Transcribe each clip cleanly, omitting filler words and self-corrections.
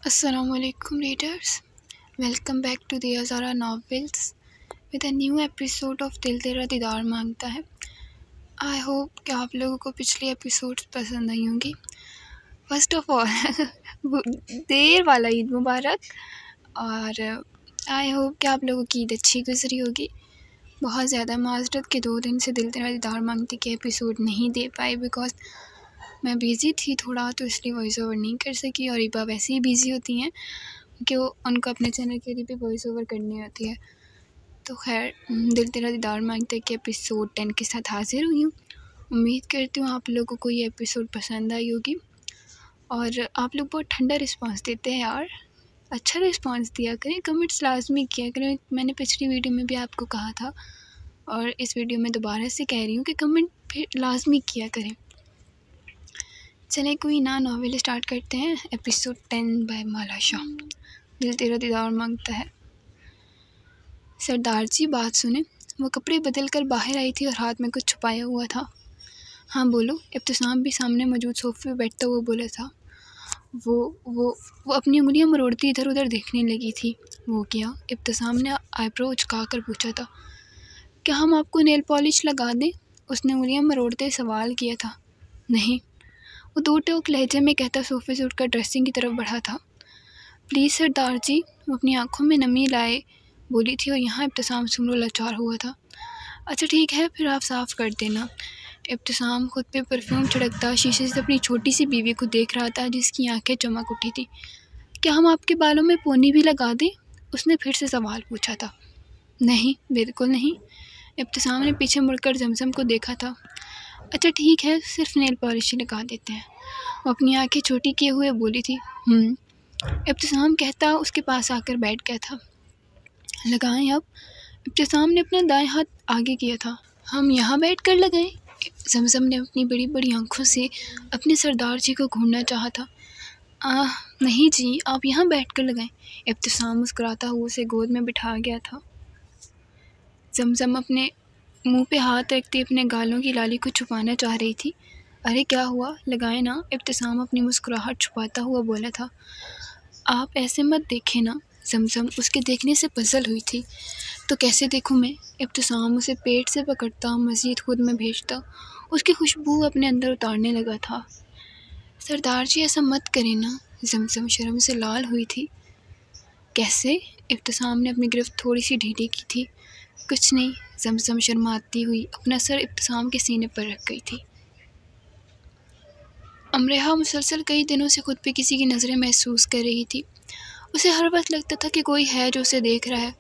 Assalamualaikum readers, welcome back to the Azara novels with a new episode of दिल तेरा दीदार मांगता है। आई होप कि आप लोगों को पिछली एपिसोड्स पसंद आई होंगी। फर्स्ट ऑफ ऑल देर वाला ईद मुबारक, और आई होप कि आप लोगों की ईद अच्छी गुजरी होगी। बहुत ज़्यादा माजरत के 2 दिन से दिल तेरा दीदार मांगते के एपिसोड नहीं दे पाई बिकॉज मैं बिज़ी थी थोड़ा, तो इसलिए वॉइस ओवर नहीं कर सकी। और इबा वैसे ही बिज़ी होती हैं कि उनको अपने चैनल के लिए भी वॉइस ओवर करनी होती है। तो खैर, दिल तेरा दीदार मांगते के एपिसोड 10 के साथ हाजिर हुई हूँ। उम्मीद करती हूँ आप लोगों को ये एपिसोड पसंद आई होगी। और आप लोग बहुत ठंडा रिस्पांस देते हैं यार, अच्छा रिस्पांस दिया करें, कमेंट्स लाजमी किया करें। मैंने पिछली वीडियो में भी आपको कहा था और इस वीडियो में दोबारा से कह रही हूँ कि कमेंट फिर लाजमी किया करें। चलें, कोई नया नावल स्टार्ट करते हैं। एपिसोड 10 बाय माला शाह, दिल तेरा दीदार मांगता है। सरदार जी बात सुने। वो कपड़े बदल कर बाहर आई थी और हाथ में कुछ छुपाया हुआ था। हाँ बोलो। इब्तिसाम भी सामने मौजूद सोफे पर बैठता हुआ बोला था। वो अपनी उंगलियां मरोड़ती इधर उधर देखने लगी थी। वो क्या? इब्तिसाम ने आईब्रो उचका कर पूछा था। क्या हम आपको नेल पॉलिश लगा दें? उसने उंगलियां मरोड़ते सवाल किया था। नहीं, वो 2 टोक लहजे में कहता सोफे से उठकर ड्रेसिंग की तरफ बढ़ा था। प्लीज़ सरदार जी, वो अपनी आंखों में नमी लाए बोली थी और यहाँ इब्तिसाम सुनो लाचार हुआ था। अच्छा ठीक है, फिर आप साफ़ कर देना। इब्तिसाम खुद पे परफ्यूम छिड़कता शीशे से अपनी छोटी सी बीवी को देख रहा था जिसकी आंखें चमक उठी थी। क्या हम आपके बालों में पोनी भी लगा दें? उसने फिर से सवाल पूछा था। नहीं, बिल्कुल नहीं। इब्तिसाम ने पीछे मुड़कर जमजम को देखा था। अच्छा ठीक है, सिर्फ नेल पॉलिश ही लगा देते हैं, वो अपनी आंखें छोटी किए हुए बोली थी। इब्तिसाम कहता उसके पास आकर बैठ गया था। लगाएं अब? इब्तिसाम ने अपना दाएं हाथ आगे किया था। हम यहाँ बैठ कर लगाएं? जमजम ने अपनी बड़ी बड़ी आंखों से अपने सरदार जी को घूरना चाहा था। नहीं जी, आप यहाँ बैठ कर लगाएं। इब्तिसाम मुस्कुराता हुआ उसे गोद में बिठा गया था। जमजम अपने मुंह पे हाथ रखते अपने गालों की लाली को छुपाना चाह रही थी। अरे क्या हुआ, लगाए ना? इब्तिसाम अपनी मुस्कुराहट छुपाता हुआ बोला था। आप ऐसे मत देखें ना। जमजम उसके देखने से पजल हुई थी। तो कैसे देखूं मैं? इब्तिसाम उसे पेट से पकड़ता मज़ीद खुद में भेजता उसकी खुशबू अपने अंदर उतारने लगा था। सरदार जी ऐसा मत करें ना। जमजम शर्म से लाल हुई थी। कैसे? इब्तिसाम ने अपनी गिरफ्त थोड़ी सी ढीली की थी। कुछ नहीं। जमजम शर्माती हुई अपना सर इब्तिसाम के सीने पर रख गई थी। अमरेहा मुसलसल कई दिनों से खुद पे किसी की नज़रें महसूस कर रही थी। उसे हर वक्त लगता था कि कोई है जो उसे देख रहा है।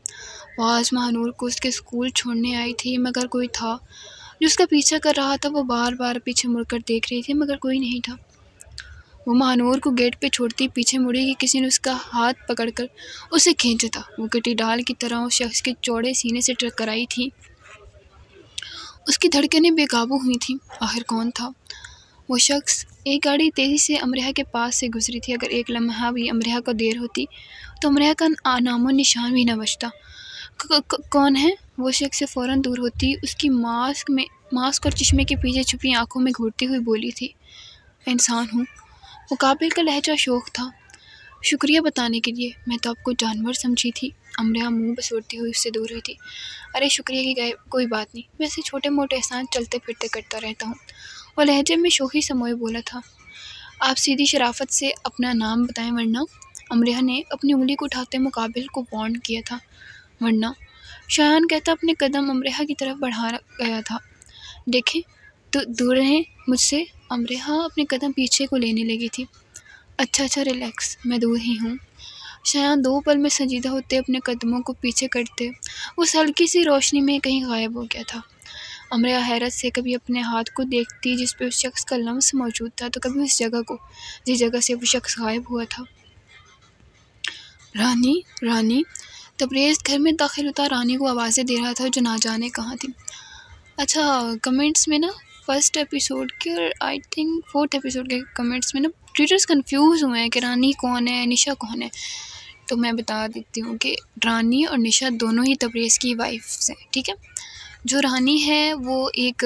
वो आज महानूर को उसके स्कूल छोड़ने आई थी मगर कोई था जो उसका पीछा कर रहा था। वो बार बार पीछे मुड़कर देख रही थी मगर कोई नहीं था। वो महानूर को गेट पे छोड़ती पीछे मुड़ी कि किसी ने उसका हाथ पकड़कर उसे खींचा था। वो कटी डाल की तरह उस शख्स के चौड़े सीने से टकराई थी। उसकी धड़कनें बेकाबू हुई थीं। आखिर कौन था वो शख्स? एक गाड़ी तेज़ी से अमरेहा के पास से गुजरी थी। अगर एक लम्हा भी अमरेहा को देर होती तो अमरेहा का नामो निशान भी न बचता। कौन है? वो शख्स से फ़ौरन दूर होती उसकी मास्क और चश्मे के पीछे छुपी आंखों में घूरती हुई बोली थी। इंसान हूँ। मुकाबिल का लहजा शौक था। शुक्रिया बताने के लिए, मैं तो आपको जानवर समझी थी। अमरेहा मुंह बसोरती हुई उससे दूर हुई थी। अरे शुक्रिया की कोई बात नहीं, वैसे छोटे मोटे एहसान चलते फिरते करता रहता हूँ। वो लहजे में शोखी समोए बोला था। आप सीधी शराफत से अपना नाम बताएं वरना। अमरेहा ने अपनी उंगली को उठाते मुकाबिल को वार्न किया था। वरना? शायान कहता अपने कदम अमरेहा की तरफ बढ़ा गया था। देखें तो दूर रहें मुझसे। अमरेहा अपने कदम पीछे को लेने लगी थी। अच्छा रिलैक्स, मैं दूर ही हूँ। शायान 2 पल में संजीदा होते अपने कदमों को पीछे करते उस हल्की सी रोशनी में कहीं गायब हो गया था। अमरेहा हैरत से कभी अपने हाथ को देखती जिस पे उस शख्स का लम्स मौजूद था तो कभी उस जगह को जिस जगह से वो शख्स गायब हुआ था। रानी तबरेज़ घर में दाखिल होता रानी को आवाज़ें दे रहा था जो ना जाने कहाँ थी। अच्छा, कमेंट्स में ना फर्स्ट एपिसोड के और आई थिंक 4th एपिसोड के कमेंट्स में ना रीडर्स कंफ्यूज हुए हैं कि रानी कौन है, निशा कौन है। तो मैं बता देती हूँ कि रानी और निशा दोनों ही तबरेज़ की वाइफ्स हैं, ठीक है। जो रानी है वो एक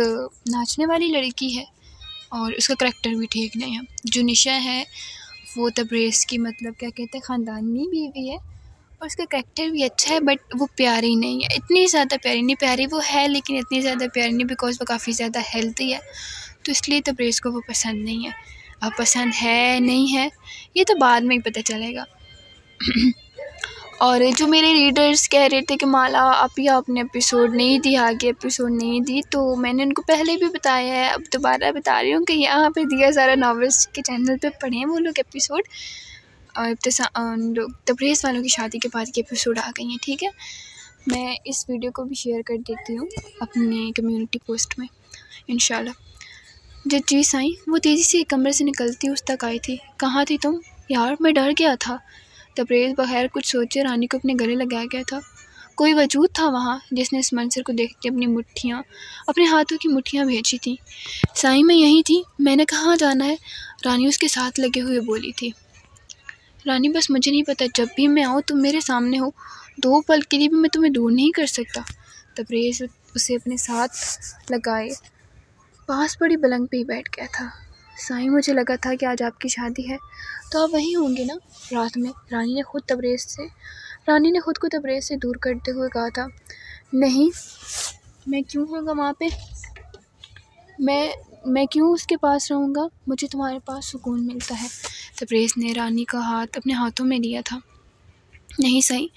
नाचने वाली लड़की है और उसका करैक्टर भी ठीक नहीं है। जो निशा है वो तबरेज़ की मतलब क्या कहते हैं ख़ानदानी बीवी है और उसका कैरेक्टर भी अच्छा है, बट वो प्यारी नहीं है, इतनी ज़्यादा प्यारी नहीं। प्यारी वो है लेकिन इतनी ज़्यादा प्यारी नहीं, बिकॉज़ वो काफ़ी ज़्यादा हेल्दी है, तो इसलिए तबरेज़ को वो पसंद नहीं है। अब पसंद है नहीं है ये तो बाद में ही पता चलेगा। और जो मेरे रीडर्स कह रहे थे कि माला आपने एपिसोड नहीं दी, आगे एपिसोड नहीं दी, तो मैंने उनको पहले भी बताया है, अब दोबारा बता रही हूँ कि यहाँ पे दिया सारा नॉवेल्स के चैनल पे पढ़ें वो लोग एपिसोड। और लोग तबरेज़ वालों की शादी के बाद के एपिसोड आ गई हैं, ठीक है। मैं इस वीडियो को भी शेयर कर देती हूँ अपने कम्युनिटी पोस्ट में इंशाल्लाह। जब चीज़ आई वो तेज़ी से कमरे से निकलती उस तक आई थी। कहाँ थी तुम? यार मैं डर गया था। तबरेज़ बगैर कुछ सोचे रानी को अपने गले लगा गया था। कोई वजूद था वहाँ जिसने इस मंजर को देखते अपने हाथों की मुट्ठियाँ भेजी थी। साईं मैं यहीं थी, मैंने कहाँ जाना है? रानी उसके साथ लगे हुए बोली थी। रानी बस मुझे नहीं पता, जब भी मैं आऊँ तुम मेरे सामने हो, 2 पल के लिए भी मैं तुम्हें दूर नहीं कर सकता। तबरेज़ उसे अपने साथ लगाए पास बड़ी पलंग पे ही बैठ गया था। साईं मुझे लगा था कि आज आपकी शादी है तो आप वहीं होंगे ना रात में? रानी ने खुद को तबरेज़ से दूर करते हुए कहा था। नहीं, मैं क्यों होऊंगा वहाँ पे? मैं क्यों उसके पास रहूँगा? मुझे तुम्हारे पास सुकून मिलता है। तबरेज़ ने रानी का हाथ अपने हाथों में लिया था। नहीं साईं,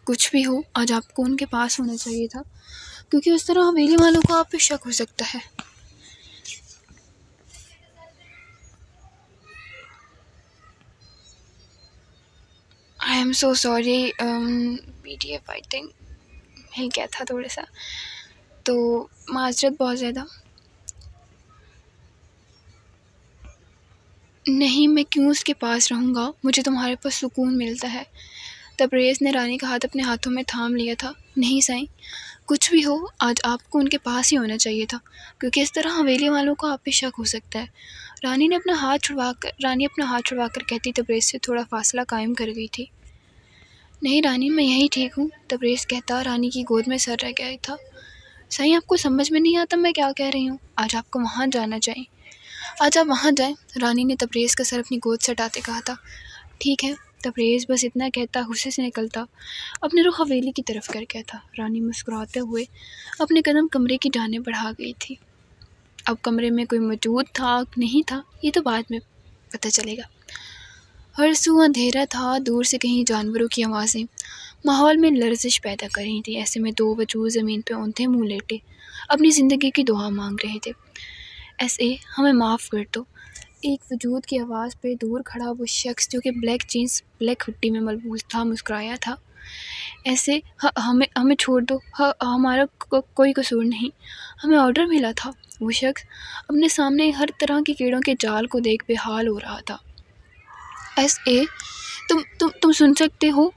कुछ भी हो आज आपको उनके पास होना चाहिए था, क्योंकि उस तरह हवेली वालों को आप पे शक हो सकता है। I am so sorry, PDF I think मिल गया था थोड़ा सा, तो माजरत बहुत ज़्यादा। नहीं, मैं क्यों उसके पास रहूँगा, मुझे तुम्हारे पास सुकून मिलता है। तबरेज़ ने रानी का हाथ अपने हाथों में थाम लिया था। नहीं साईं, कुछ भी हो आज आपको उनके पास ही होना चाहिए था, क्योंकि इस तरह हवेली वालों को आप पे शक हो सकता है। रानी अपना हाथ छुड़वाकर कहती तबरेज़ से थोड़ा फासला कायम कर गई थी। नहीं रानी, मैं यहीं ठीक हूँ, तबरेज़ कहता रानी की गोद में सर रह गया था। साईं आपको समझ में नहीं आता मैं क्या कह रही हूँ? आज आपको वहाँ जाना चाहिए, आज आप वहाँ जाएं। रानी ने तबरेज़ का सर अपनी गोद से हटाते कहा था। ठीक है, तबरेज़ बस इतना कहता गुस्से से निकलता अपने रुख हवेली की तरफ कर गया था। रानी मुस्कुराते हुए अपने कदम कमरे की जाने बढ़ा गई थी। अब कमरे में कोई मौजूद था नहीं था ये तो बाद में पता चलेगा। हर सू अंधेरा था, दूर से कहीं जानवरों की आवाज़ें माहौल में लर्जिश पैदा कर रही थी। ऐसे में 2 वजूद ज़मीन पे औंधे मुँह लेटे अपनी ज़िंदगी की दुआ मांग रहे थे। ऐसे हमें माफ़ कर दो, एक वजूद की आवाज़ पे दूर खड़ा वो शख्स जो कि ब्लैक जीन्स ब्लैक हुड्डी में मलबूस था मुस्कुराया था। ऐसे हमें छोड़ दो, हमारा कोई कसूर नहीं, हमें ऑर्डर मिला था। वो शख्स अपने सामने हर तरह के कीड़ों के जाल को देख बेहाल हो रहा था। ऐसे तुम सुन सकते हो?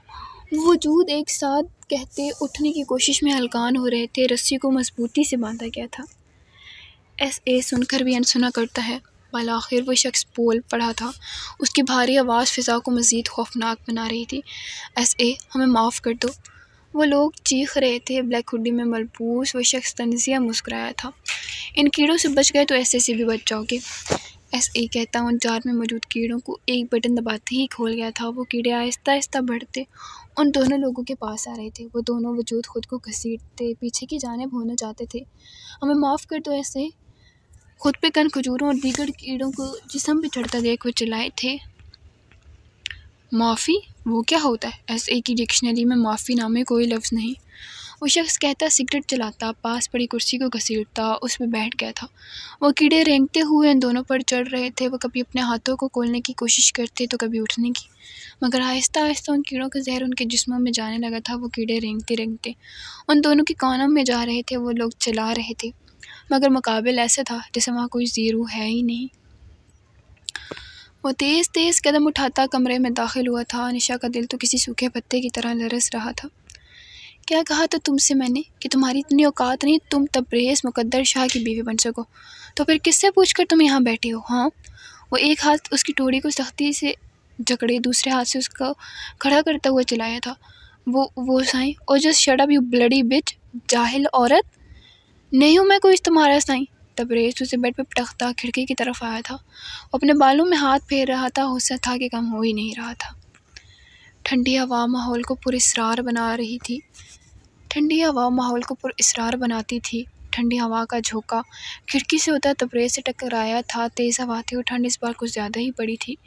वजूद एक साथ कहते उठने की कोशिश में हलकान हो रहे थे। रस्सी को मजबूती से बांधा गया था। ऐसे सुनकर भी अनसुना करता है। आखिर वो शख्स बोल पड़ा था। उसकी भारी आवाज़ फ़िज़ा को मज़ीद खौफनाक बना रही थी। ऐसे हमें माफ़ कर दो, वो लोग चीख रहे थे। ब्लैक हुडी में मलबूस वो शख्स तंज़िया मुस्कुराया था। इन कीड़ों से बच गए तो ऐसे से भी बच जाओगे। ऐसे कहता उन जार में मौजूद कीड़ों को एक बटन दबाते ही खोल गया था। वो कीड़े आहिस्ता आहिस्ता बढ़ते उन दोनों लोगों के पास आ रहे थे। वो दोनों वजूद खुद को घसीटते पीछे की जानिब होना चाहते थे। हमें माफ़ कर दो। ऐसे खुद पे कन खजूरों और दीगर कीड़ों को जिस्म पे चढ़ता देख वो चिल्लाए थे। माफ़ी वो क्या होता है? ऐसे की डिक्शनरी में माफ़ी नामे कोई लफ्ज़ नहीं। वो शख्स कहता सिगरेट चलाता पास पड़ी कुर्सी को घसीटता उस पर बैठ गया था। वो कीड़े रेंगते हुए उन दोनों पर चढ़ रहे थे। वो कभी अपने हाथों को खोलने की कोशिश करते तो कभी उठने की, मगर आहिस्ता आहिस्ता उन कीड़ों का जहर उनके जिस्मों में जाने लगा था। वो कीड़े रेंगते रेंगते उन दोनों के कानों में जा रहे थे। वो लोग चला रहे थे, मगर मुकाबिल ऐसा था जैसे वहाँ कोई ज़ीरो है ही नहीं। वो तेज़ तेज़ कदम उठाता कमरे में दाखिल हुआ था। निशा का दिल तो किसी सूखे पत्ते की तरह लरस रहा था। क्या कहा था तुमसे मैंने कि तुम्हारी इतनी औकात नहीं तुम तबरेज़ मुकद्दर शाह की बीवी बन सको, तो फिर किससे पूछकर तुम यहाँ बैठी हो? हाँ। वो एक हाथ उसकी टोड़ी को सख्ती से जकड़े दूसरे हाथ से उसको खड़ा करता हुआ चिल्लाया था। वो Sai, oh just shut up you bloody bitch, जाहिल औरत। नहीं हूँ मैं कोई तुम्हारा साईं, तबरेज़ उसे बेड पे पटकता खिड़की की तरफ आया था। वो अपने बालों में हाथ फेर रहा था, उससे था कि कम हो ही नहीं रहा था। ठंडी हवा माहौल को पुरअसरार बना रही थी। ठंडी हवा माहौल को पुरअसरार बनाती थी। ठंडी हवा का झोंका खिड़की से होता तबरेज़ से टकराया था। तेज़ हवा थी और ठंड इस बार कुछ ज़्यादा ही पड़ी थी।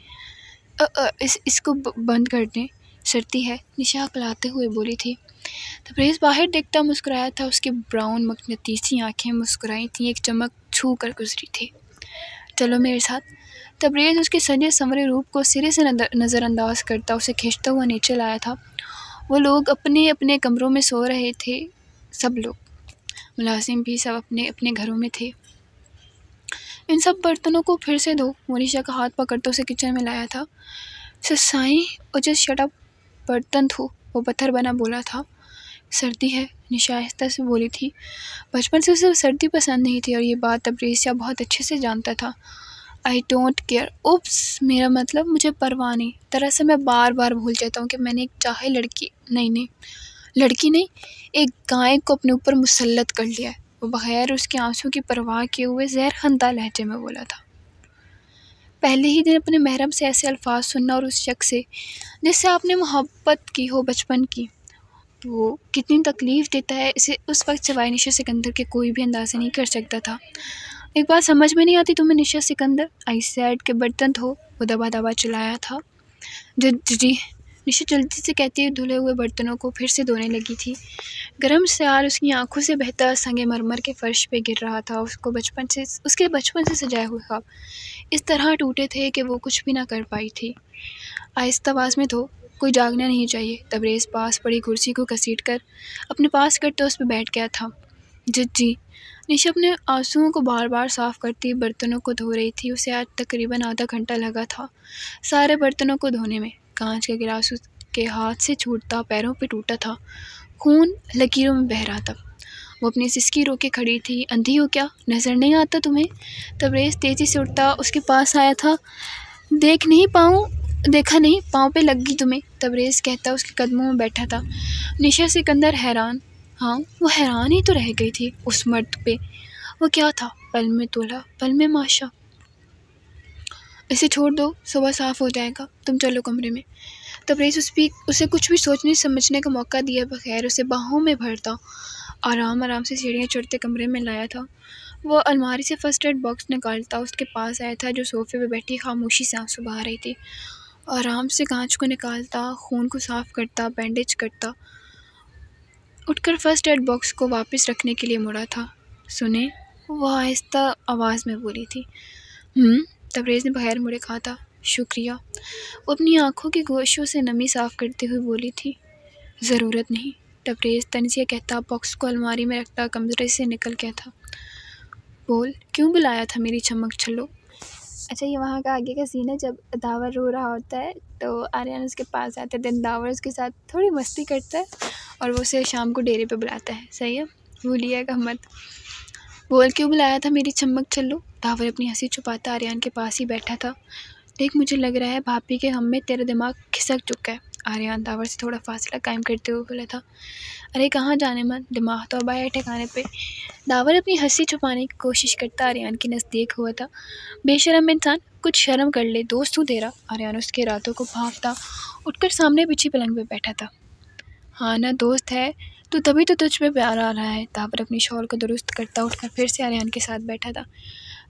इसको बंद कर दें, सर्दी है, निशा हकलाते हुए बोली थी। तबरेज़ बाहर देखता मुस्कुराया था। उसकी ब्राउन मकनातीसी आंखें मुस्कुराई थीं, एक चमक छू कर गुजरी थी। चलो मेरे साथ। तबरेज़ उसके सजे संवरे रूप को सिरे से नज़रअंदाज करता उसे खींचता हुआ नीचे लाया था। वो लोग अपने अपने कमरों में सो रहे थे। सब लोग, मुलाजिम भी, सब अपने अपने घरों में थे। इन सब बर्तनों को फिर से धो, मोनिशा का हाथ पकड़ते उसे किचन में लाया था। ससाई और जस्ट शट अप, बर्तन धो, वो पत्थर बना बोला था। सर्दी है, निशा आहिस्ता से बोली थी। बचपन से उसे सर्दी पसंद नहीं थी और ये बात तबरेज़ बहुत अच्छे से जानता था। आई डोंट केयर, उप्स, मेरा मतलब मुझे परवाह नहीं। दरअसल मैं बार बार भूल जाता हूँ कि मैंने एक चाहे लड़की नहीं, एक गाय को अपने ऊपर मुसल्लत कर लिया है। वो बगैर उसके आंसू की परवाह किए हुए ज़हर खंदा लहजे में बोला था। पहले ही दिन अपने महरम से ऐसे अल्फाज सुनना और उस शख्स से जिससे आपने मोहब्बत की हो बचपन की, वो कितनी तकलीफ़ देता है, इसे उस वक्त सिवाय निशा सिकंदर के कोई भी अंदाज़ा नहीं कर सकता था। एक बात समझ में नहीं आती तुम्हें निशा सिकंदर, आई सेड के बर्तन धो, वो दबा दबा चिल्लाया था। जी, निशा जल्दी से कहती हुए धुले हुए बर्तनों को फिर से धोने लगी थी। गर्म स्याल उसकी आंखों से बहता संगमरमर के फर्श पे गिर रहा था। उसके बचपन से सजाए हुए ख्वाब इस तरह टूटे थे कि वो कुछ भी ना कर पाई थी। आहिस्ता आवाज़ में धो, कोई जागना नहीं चाहिए। तबरेज़ पास पड़ी कुर्सी को घसीट कर अपने पास करते उस पर बैठ गया था। जी, निशा अपने आंसुओं को बार बार साफ़ करती बर्तनों को धो रही थी। उसे आज तकरीबन आधा घंटा लगा था सारे बर्तनों को धोने में। कांच का गिलास उसके हाथ से छूटता पैरों पे टूटा था, खून लकीरों में बह रहा था। वो अपनी सिसकी रोके खड़ी थी। अंधी हो क्या, नज़र नहीं आता तुम्हें? तबरेज़ तेज़ी से उठता उसके पास आया था। देखा नहीं, पाँव पे लग गई तुम्हें, तबरेज़ कहता उसके कदमों में बैठा था। निशा सिकंदर हैरान, हाँ वो हैरान ही तो रह गई थी उस मर्द पे। वो क्या था, पल में तोला, पल में माशा। इसे छोड़ दो, सुबह साफ़ हो जाएगा, तुम चलो कमरे में। तबरेज़ उसे कुछ भी सोचने समझने का मौका दिए बगैर उसे बाहों में भरता आराम से सीढ़ियाँ चढ़ते कमरे में लाया था। वो अलमारी से फर्स्ट एड बॉक्स निकालता उसके पास आया था जो सोफ़े पे बैठी खामोशी से आंसू बहा रही थी। आराम से कांच को निकालता, खून को साफ़ करता, बैंडेज करता, उठकर फर्स्ट एड बॉक्स को वापस रखने के लिए मुड़ा था। सुने, वो आहिस्ता आवाज़ में बोली थी। तबरेज़ ने बगैर मुड़े कहा था। शुक्रिया, वो अपनी आंखों की गोशों से नमी साफ़ करते हुए बोली थी। ज़रूरत नहीं, तबरेज़ तंज़िया कहता बॉक्स को अलमारी में रखता कमरे से निकल गया था। बोल, क्यों बुलाया था मेरी चमक छल्लो? अच्छा, ये वहाँ का आगे का सीन है। जब दावर रो रहा होता है तो आर्यन उसके पास आता है, देन दावर उसके साथ थोड़ी मस्ती करता है और वो उसे शाम को डेरे पे बुलाता है। सही है, भूलिएगा मत। बोल, क्यों बुलाया था मेरी चमक छल्लो? दावर अपनी हंसी छुपाता आर्यन के पास ही बैठा था। देख, मुझे लग रहा है भाभी के हम में तेरा दिमाग खिसक चुका है। आर्यन दावर से थोड़ा फासला कायम करते हुए बोला था। अरे कहाँ जाने मन, दिमाग तो अब आया ठिकाने पे। दावर अपनी हंसी छुपाने की कोशिश करता आर्यन के नज़दीक हुआ था। बेशरम इंसान, कुछ शर्म कर ले, दोस्त हूँ तेरा। आर्यन उसके रातों को भांपता उठकर सामने बिछी पलंग पे बैठा था। हाँ ना, दोस्त है तो तभी तो तुझ पे प्यार आ रहा है। दावर अपनी शॉल को दुरुस्त करता उठकर फिर से आर्यन के साथ बैठा था।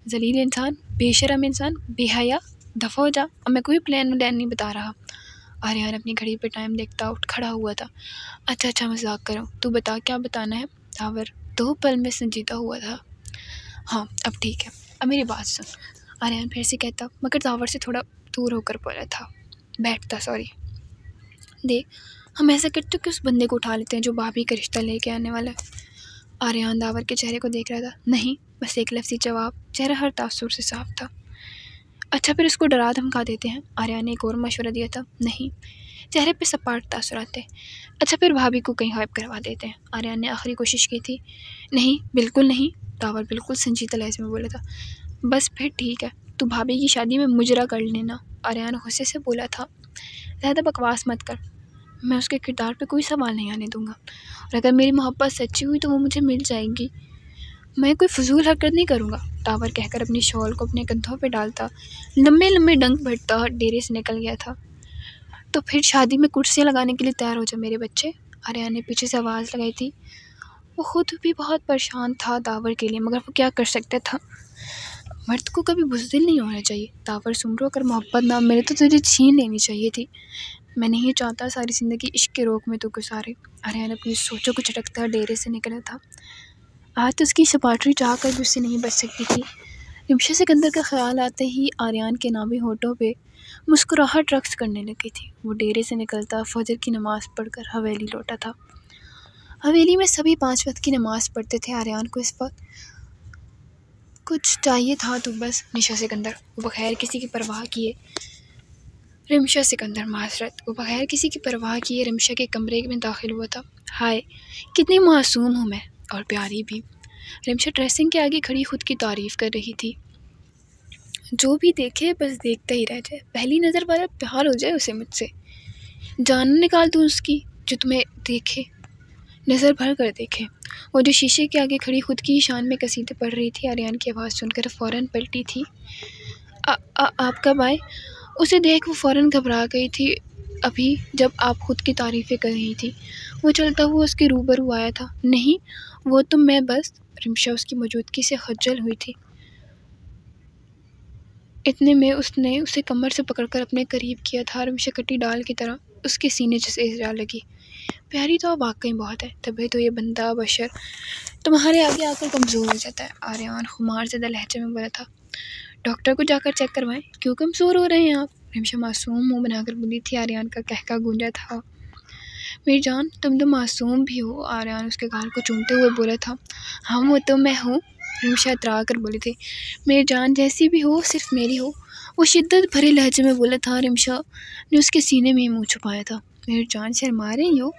जलील इंसान, बेशरम इंसान, बेहया, दफ़ा हो जा, अब मैं कोई प्लान नहीं बता रहा। आर्यन अपनी घड़ी पे टाइम देखता उठ खड़ा हुआ था। अच्छा मजाक करो, तू बता क्या बताना है? दावर 2 पल में संजीदा हुआ था। हाँ अब ठीक है, अब मेरी बात सुन, आर्यन फिर से कहता, मगर दावर से थोड़ा दूर होकर बोला था। बैठता, सॉरी। देख, हम ऐसा करते कि उस बंदे को उठा लेते हैं जो भाभी का रिश्ता लेके आने वाला है। आर्यन दावर के चेहरे को देख रहा था। नहीं, बस एक लफ्ज़ी जवाब, चेहरा हर तासुर से साफ था। अच्छा, फिर उसको डरा धमका देते हैं। आर्यन ने एक और मशवरा दिया था। नहीं, चेहरे पे सपाट तासुर आते। अच्छा, फिर भाभी को कहीं गायब करवा देते हैं। आर्यन ने आखिरी कोशिश की थी। नहीं, बिल्कुल नहीं, दावर बिल्कुल संजीदा लहजे में बोला था। बस फिर ठीक है, तू भाभी की शादी में मुजरा कर लेना। आर्यन गुस्से से बोला था। ज़्यादा बकवास मत कर, मैं उसके किरदार पे कोई सवाल नहीं आने दूंगा, और अगर मेरी मोहब्बत सच्ची हुई तो वो मुझे मिल जाएगी। मैं कोई फजूल हरकत नहीं करूँगा, तावर कहकर अपनी शॉल को अपने कंधों पे डालता लंबे लंबे डंक भरता डेरे से निकल गया था। तो फिर शादी में कुर्सियाँ लगाने के लिए तैयार हो जाओ मेरे बच्चे, आर्यन ने पीछे से आवाज़ लगाई थी। वो खुद भी बहुत परेशान था तावर के लिए, मगर वो क्या कर सकता था। मर्द को कभी बुज़दिल नहीं होना चाहिए। तावर सुमरो, अगर मोहब्बत ना मिले तो तुझे छीन लेनी चाहिए थी। मैं नहीं चाहता सारी ज़िंदगी इश्क के रोक में तो गुजारे। आर्यन अपनी सोचों को झटकता डेरे से निकला था। आज तो उसकी सपाटरी चाहकर भी उससे नहीं बच सकती थी। रिमशा सिकंदर का ख्याल आते ही आर्यन के नामी होठों पे मुस्कुराहट रक्स करने लगी थी। वो डेरे से निकलता फजर की नमाज़ पढ़कर हवेली लौटा था। हवेली में सभी 5 वक्त की नमाज़ पढ़ते थे। आर्यन को इस वक्त कुछ चाहिए था तो बस निशा सिकंदर। वो बगैर किसी की परवाह किए रिमशा सिकंदर माजरत वो बगैर किसी की परवाह किए रिमशा के कमरे में दाखिल हुआ था। हाय, कितनी मासूम हूँ मैं, और प्यारी भी। रिमशा ड्रेसिंग के आगे खड़ी खुद की तारीफ़ कर रही थी। जो भी देखे बस देखता ही रह जाए, पहली नज़र वाला प्यार हो जाए उसे मुझसे। जान निकाल दूँ उसकी जो तुम्हें देखे, नज़र भर कर देखे। वो जो शीशे के आगे खड़ी खुद की शान में कसीदे पढ़ रही थी, आर्यन की आवाज़ सुनकर फ़ौरन पलटी थी। आप कब आए? उसे देख वो फ़ौरन घबरा गई थी। अभी जब आप खुद की तारीफ़ें कर रही थी। वो चलता हुआ उसके रूबरू आया था। नहीं, वो तो मैं बस। रिमशा उसकी मौजूदगी से खज्जल हुई थी। इतने में उसने उसे कमर से पकड़कर अपने करीब किया था। रिमशा कटी डाल की तरह उसके सीने से जा लगी। प्यारी तो वाकई बहुत है, तभी तो ये बंदा बशर तुम्हारे आगे आकर कमज़ोर हो जाता है। आर्यन खुमार ज़दा लहजे में बोला था। डॉक्टर को जाकर चेक करवाएं, क्यों कमज़ोर हो रहे हैं आप? रिमशा मासूम मुँह बनाकर बोली थी। आर्यन का कहका गूंजा था। मेरी जान, तुम तो मासूम भी हो। आर्यन उसके गाल को चूमते हुए बोला था। हाँ, वो तो मैं हूँ, रिमशा इतरा कर बोली थी। मेरी जान जैसी भी हो, सिर्फ मेरी हो, वो शिद्दत भरे लहजे में बोला था। रिमशा ने उसके सीने में मुँह छुपाया था। मेरी जान शर्मा रही हो,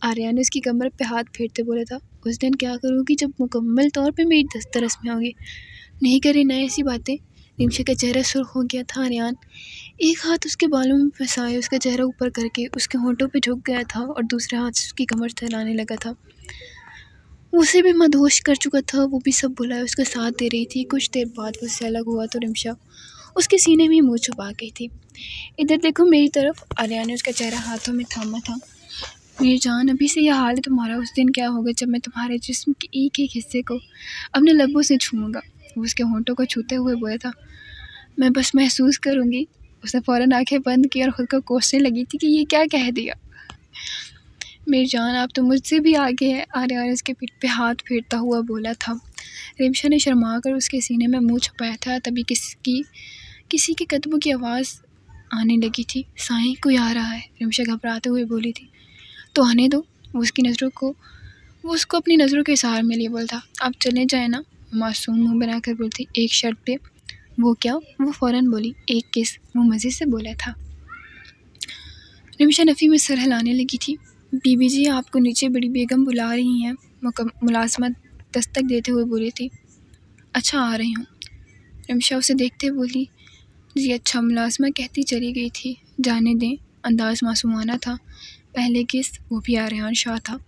आर्यन ने उसकी कमर पे हाथ फेरते बोला था। उस दिन क्या करूँगी जब मुकम्मल तौर पे मेरी दस्तरस में होगी। नहीं करे ना ऐसी बातें। रिमशा का चेहरा सुर्ख हो गया था। आर्यन एक हाथ उसके बालों में फंसाए उसका चेहरा ऊपर करके उसके होंठों पे झुक गया था और दूसरे हाथ से उसकी कमर सहलाने लगा था। उसे भी मदहोश कर चुका था। वो भी सब बुलाए उसका साथ दे रही थी। कुछ देर बाद वो उससे अलग हुआ तो रिमशा उसके सीने में मुँह छुपा गई थी। इधर देखो मेरी तरफ। आर्यन ने उसका चेहरा हाथों में थामा था। मेरी जान, अभी से यह हाल है तुम्हारा, उस दिन क्या होगा जब मैं तुम्हारे जिस्म के एक एक हिस्से को अपने लबों से छूऊंगा। वो उसके होंठों को छूते हुए बोला था। मैं बस महसूस करूँगी। उसने फ़ौरन आंखें बंद की और ख़ुद को कोसने लगी थी कि ये क्या कह दिया। मेरी जान, आप तो मुझसे भी आगे हैं। आर्यन उसके पीठ पे हाथ फेरता हुआ बोला था। रिमशा ने शर्मा कर उसके सीने में मुँह छुपाया था। तभी किसी के कदमों की आवाज़ आने लगी थी। साईं, कोई आ रहा है, रिमशा घबराते हुए बोली थी। तो आने दो। वो उसको अपनी नज़रों के इशारे में लिए बोलता। आप चले जाए ना। मासूम मुँह बनाकर बोलती। एक शर्त पे। वो क्या? वो फ़ौरन बोली। एक किस। वो मज़े से बोला था। रिमशा नफ़ी में सर हिलाने लगी थी। बीबी जी, आपको नीचे बड़ी बेगम बुला रही हैं, मुलाज़मत दस्तक देते हुए बोली थी। अच्छा, आ रही हूँ। रिमशा उसे देखते बोली। जी अच्छा। मुलाज़मा कहती चली गई थी। जाने दें। अंदाज़ मासूमाना था। पहले किस, वो भी आर्यन शाह था।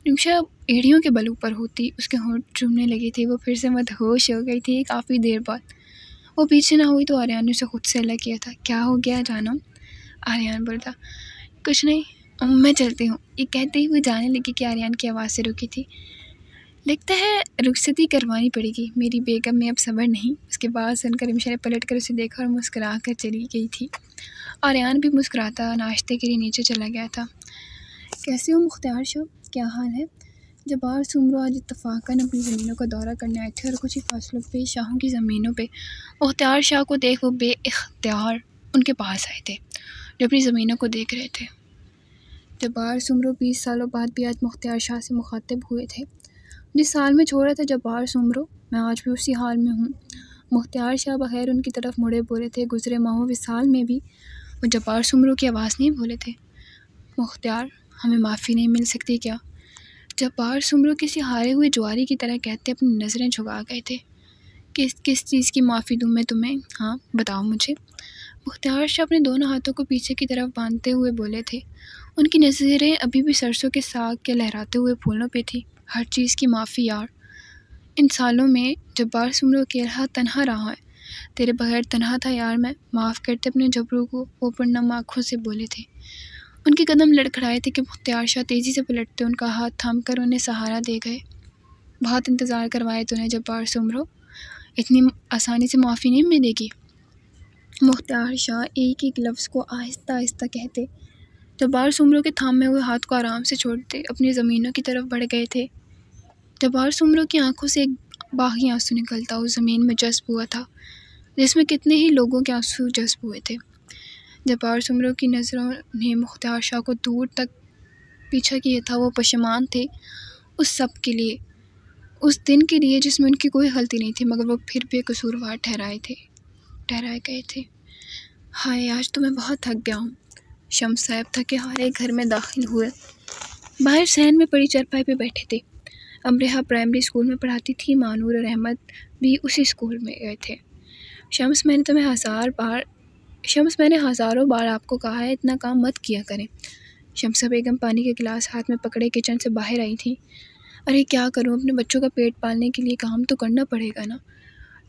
रिमशा एड़ियों के बल ऊपर होती उसके होंठ चूमने लगी थी। वो फिर से मदहोश हो गई थी। काफ़ी देर बाद वो पीछे ना हुई तो आर्यन ने उसे खुद से अलग किया था। क्या हो गया जानम? आर्यन बोलता। कुछ नहीं, मैं चलती हूँ। ये कहते ही वो जाने लगी कि आर्यन की आवाज़ से रुकी थी। लगता है रुखसती करवानी पड़ेगी, मेरी बेगम में अब सब्र नहीं। उसके बाद सुनकर रिमशा ने पलट कर उसे देखा और मुस्कुरा कर चली गई थी। आर्यन भी मुस्कुराता नाश्ते के लिए नीचे चला गया था। कैसे हो मुख्तार शाह, क्या हाल है? जब्बार सुमरो आज इत्तफाकन अपनी ज़मीनों का दौरा करने आए थे और कुछ ही फासलों पे शाहों की ज़मीनों पे मुख्तार शाह को देख वो बेइख्तियार उनके पास आए थे जो अपनी ज़मीनों को देख रहे थे। जब्बार सुमरो 20 सालों बाद भी आज मुख्तार शाह से मुखातिब हुए थे। जिस साल में छोड़ा था जब्बार सुमरो, मैं आज भी उसी हाल में हूँ। मुख्तार शाह बगैर उनकी तरफ मुड़े बोले थे। गुज़रे माहों विसाल में भी वो जब्बार सुमरो की आवाज़ नहीं बोले थे। मुख्तार, हमें माफ़ी नहीं मिल सकती क्या? जब्बार सुमरो किसी हारे हुए जुआरी की तरह कहते अपनी नज़रें झुका गए थे। किस चीज़ की माफ़ी दूँ मैं तुम्हें? हाँ बताओ मुझे। मुख्तार शाह अपने दोनों हाथों को पीछे की तरफ बांधते हुए बोले थे। उनकी नज़रें अभी भी सरसों के साग के लहराते हुए फूलों पे थी। हर चीज़ की माफ़ी यार। इन सालों में जब्बार सुमरो अकेला तन्हा रहा है। तेरे बगैर तन्हा था यार मैं, माफ़ करते अपने जबरों को, वो पुरनम आँखों से बोले थे। उनके कदम लड़खड़ाए थे कि मुख्तियार शाह तेज़ी से पलटते उनका हाथ थाम कर उन्हें सहारा दे गए। बहुत इंतज़ार करवाए तूने जब्बार सुमरो, इतनी आसानी से माफ़ी नहीं मिलेगी। मुख्तियार शाह एक एक लफ्ज़ को आहिस्ता आहिस्ता कहते। जब्बार सुमरो के थामे हुए हाथ को आराम से छोड़ते अपनी ज़मीनों की तरफ बढ़ गए थे। जब्बार सुमरो की आंखों से एक बागी आंसू निकलता उस ज़मीन में जज्ब हुआ था जिसमें कितने ही लोगों के आंसू जज्ब हुए थे। जब्बार सुमरो की नज़रों ने मुख्तियार शाह को दूर तक पीछा किया था। वो पशेमान थे उस सब के लिए, उस दिन के लिए जिसमें उनकी कोई गलती नहीं थी, मगर वो फिर भी कसूरवार ठहराए गए थे। हाय आज तो मैं बहुत थक गया हूँ। शम्स साहब थके हारे घर में दाखिल हुए। बाहर सहन में पड़ी चारपाई पे बैठे थे। अमरेहा प्राइमरी स्कूल में पढ़ाती थी, मानूर और अहमद भी उसी स्कूल में गए थे। शम्स मैंने हज़ारों बार आपको कहा है इतना काम मत किया करें। शम्सा बेगम पानी के गिलास हाथ में पकड़े किचन से बाहर आई थी। अरे क्या करूं, अपने बच्चों का पेट पालने के लिए काम तो करना पड़ेगा ना।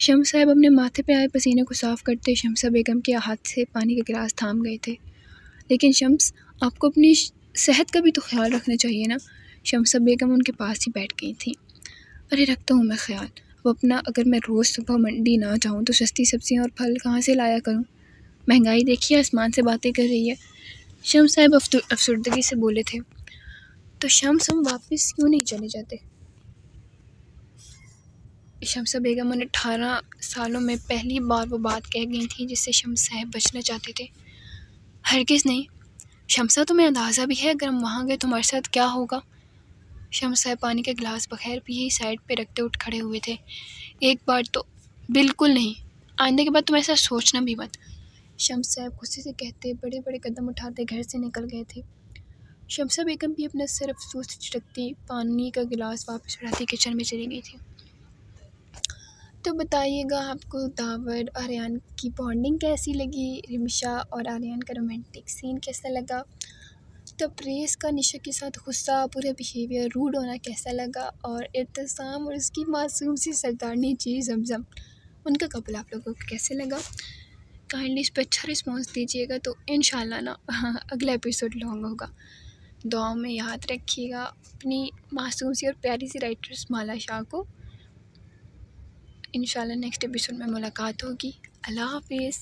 शम्स साहब अपने माथे पे आए पसीने को साफ़ करते शम्सा बेगम के हाथ से पानी के गिलास थाम गए थे। लेकिन शम्स, आपको अपनी सेहत का भी तो ख्याल रखना चाहिए ना। शम्सा बेगम उनके पास ही बैठ गई थी। अरे रखता हूँ मैं ख्याल। अब अपना अगर मैं रोज़ सुबह मंडी ना जाऊँ तो सस्ती सब्जियाँ और फल कहाँ से लाया करूँ। महंगाई देखिए आसमान से बातें कर रही है। शम्स साहब अफसरदगी से बोले थे। तो शम्स, हम वापस क्यों नहीं चले जाते। शम्सा बेगम उन्हें 18 सालों में पहली बार वो बात कह गई थी जिससे शम्स साहब बचना चाहते थे। हरगिज़ नहीं शम्सा, तुम्हें अंदाज़ा भी है अगर हम वहाँ गए तो हमारे साथ क्या होगा। शम्स साहब पानी का गिलास बगैर पिए ही साइड पे रखते उठ खड़े हुए थे। एक बार तो बिल्कुल नहीं, आइंदा के बाद तुम ऐसा सोचना भी मत। शम्स साहब गुस्से से कहते बड़े बड़े कदम उठाते घर से निकल गए थे। शम्सा बेगम भी अपना सिर अफसोस से छिड़कती पानी का गिलास वापस उठाती किचन में चली गई थी। तो बताइएगा आपको दावर आर्यन की बॉन्डिंग कैसी लगी, रिमिशा और आर्यन का रोमांटिक सीन कैसा लगा, तो प्रेस का निशा के साथ गुस्सा, पूरा बिहेवियर, रूड होना कैसा लगा, और इब्तिसाम और उसकी मासूम सी सरदारनी चीज़ जमजम, उनका कपल आप लोगों को कैसे लगा। काइंडली इस पर अच्छा रिस्पॉन्स दीजिएगा। तो इंशाल्लाह ना अगला एपिसोड लॉन्ग होगा। दुआओं में याद रखिएगा अपनी मासूम सी और प्यारी सी राइटर्स माला शाह को। इंशाल्लाह नेक्स्ट एपिसोड में मुलाकात होगी। अल्लाह हाफिज़।